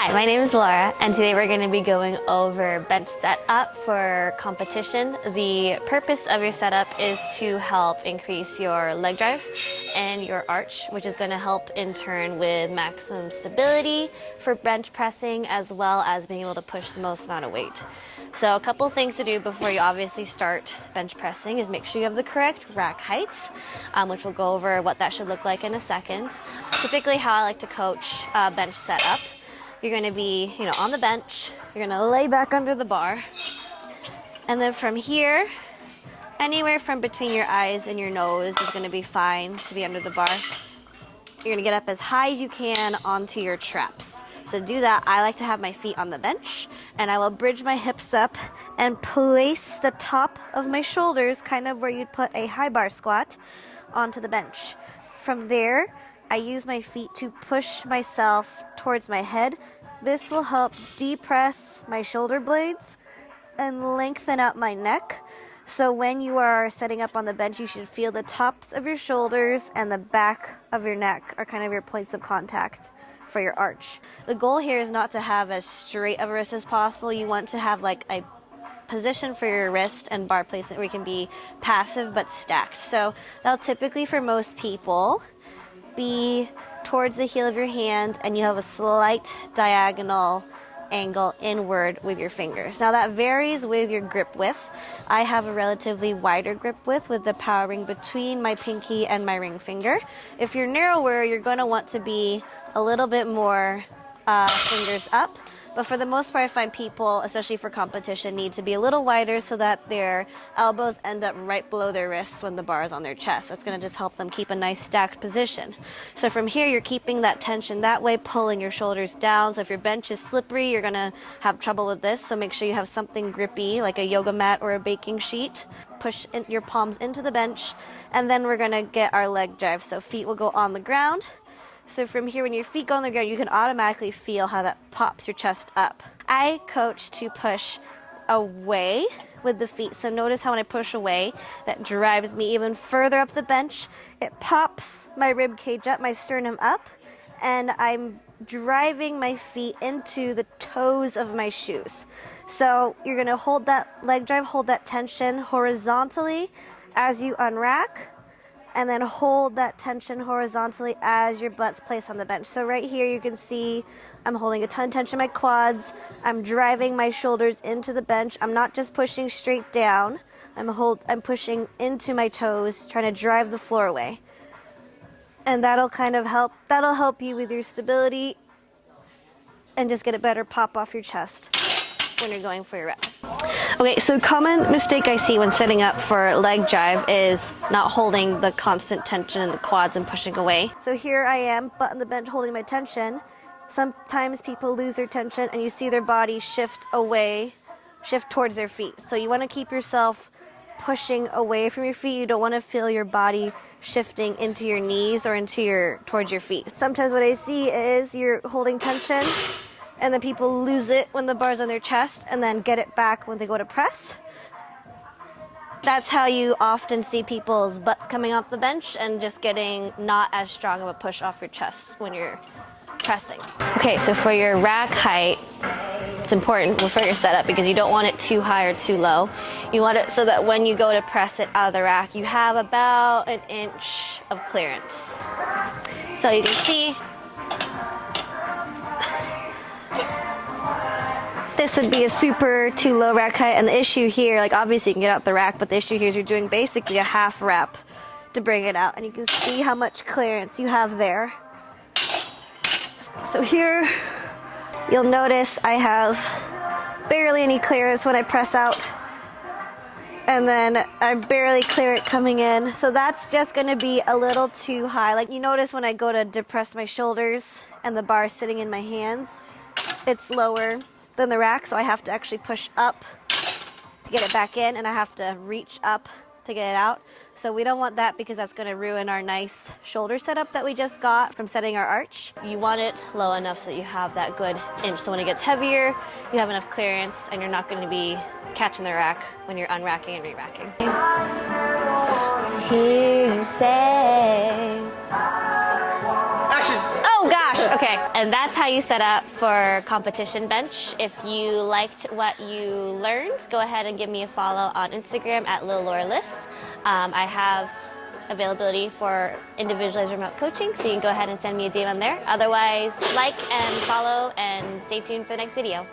Hi, my name is Laura, and today we're going to be going over bench setup for competition. The purpose of your setup is to help increase your leg drive and your arch, which is going to help in turn with maximum stability for bench pressing, as well as being able to push the most amount of weight. So a couple things to do before you obviously start bench pressing is make sure you have the correct rack heights, which we'll go over what that should look like in a second. Typically how I like to coach bench setup. You're going to be, on the bench. You're going to lay back under the bar. And then from here, anywhere from between your eyes and your nose is going to be fine to be under the bar. You're going to get up as high as you can onto your traps. So to do that, I like to have my feet on the bench, and I will bridge my hips up and place the top of my shoulders, kind of where you'd put a high bar squat, onto the bench. From there, I use my feet to push myself towards my head. This will help depress my shoulder blades and lengthen out my neck. So when you are setting up on the bench, you should feel the tops of your shoulders and the back of your neck are kind of your points of contact for your arch. The goal here is not to have as straight of a wrist as possible. You want to have like a position for your wrist and bar placement where you can be passive but stacked. So that'll typically, for most people, be towards the heel of your hand, and you have a slight diagonal angle inward with your fingers. Now that varies with your grip width. I have a relatively wider grip width with the power ring between my pinky and my ring finger. If you're narrower, you're going to want to be a little bit more fingers up. But for the most part, I find people, especially for competition, need to be a little wider so that their elbows end up right below their wrists when the bar is on their chest. That's going to just help them keep a nice stacked position. So from here, you're keeping that tension that way, pulling your shoulders down. So if your bench is slippery, you're going to have trouble with this. So make sure you have something grippy, like a yoga mat or a baking sheet. Push your palms into the bench, and then we're going to get our leg drive. So feet will go on the ground. So from here, when your feet go on the ground, you can automatically feel how that pops your chest up. I coach to push away with the feet. So notice how when I push away, that drives me even further up the bench. It pops my rib cage up, my sternum up, and I'm driving my feet into the toes of my shoes. So you're going to hold that leg drive, hold that tension horizontally as you unrack, and then hold that tension horizontally as your butt's placed on the bench. So right here you can see I'm holding a ton of tension in my quads. I'm driving my shoulders into the bench. I'm not just pushing straight down. I'm pushing into my toes, trying to drive the floor away. And that'll help you with your stability and just get a better pop off your chest when you're going for your reps. Okay, so common mistake I see when setting up for leg drive is not holding the constant tension in the quads and pushing away. So here I am, butt on the bench, holding my tension. Sometimes people lose their tension and you see their body shift away, shift towards their feet. So you want to keep yourself pushing away from your feet. You don't want to feel your body shifting into your knees or towards your feet. Sometimes what I see is you're holding tension, and then people lose it when the bar's on their chest and then get it back when they go to press. That's how you often see people's butts coming off the bench and just getting not as strong of a push off your chest when you're pressing. Okay, so for your rack height, it's important for your setup because you don't want it too high or too low. You want it so that when you go to press it out of the rack, you have about an inch of clearance. So you can see this would be a super too low rack height, and the issue here, like obviously you can get out the rack, but the issue here is you're doing basically a half rep to bring it out, and you can see how much clearance you have there. So here, you'll notice I have barely any clearance when I press out, and then I barely clear it coming in. So that's just gonna be a little too high. Like you notice when I go to depress my shoulders and the bar sitting in my hands, it's lower than the rack, so I have to actually push up to get it back in, and I have to reach up to get it out. So we don't want that because that's going to ruin our nice shoulder setup that we just got from setting our arch. You want it low enough so that you have that good inch, so when it gets heavier, you have enough clearance and you're not going to be catching the rack when you're unracking and re-racking. Hear you say, action! Oh gosh! Okay, and that's how you set up for competition bench. If you liked what you learned, go ahead and give me a follow on Instagram at Lil Laura Lifts. I have availability for individualized remote coaching, so you can go ahead and send me a DM on there. Otherwise, like and follow and stay tuned for the next video.